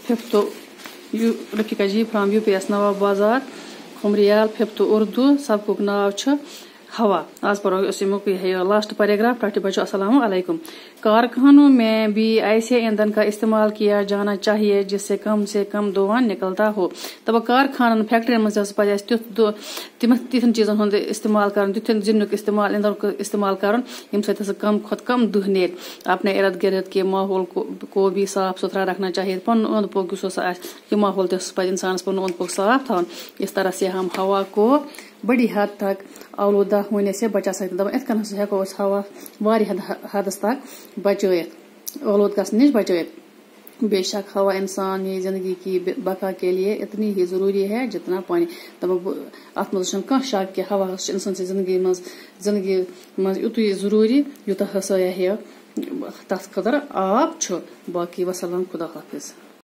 Fifth Rafiqa ji from UPS Nawab Bazar Khumariyal. Fifth Urdu सबक नाव हवा। आज पढ़ो लास्ट पैराग्राफ। टाटी बच्चों अस्सलाम वालेकुम। कारखानों में भी ऐसे ईंधन का इस्तेमाल किया जाना चाहिए जिससे कम धुआं निकलता हो। तब कारखानन फैक्ट्री मज तिथन चीजन हूं इस्तेमाल कर तिथन जिन्नुक इस्तेमाल ईंधन को इस्तेमाल कर कम खुद कम दुह नेर। अपने इर्द गिर्द के माहौल को भी साफ सुथरा रखना चाहिए। पन ओंद पोक ये माहौल इंसान पन ओंद पोक साफ था। इस तरह से हम हवा को बड़ी हद तक आलूदा होने से बचा सकते। दपान इत कन हेको हवा वारिया हदस तक बचत आलूद गसन नश बचत। बेशक हवा इंसान की जिंदगी की बका के लिए इतनी ही जरूरी है जितना पानी। अत मज कह शक कि हवा इंसान जिंदगी मज युत जरूरी यूत हसा तथ खतर आब। बाकी वसलम खुदा हाफिज।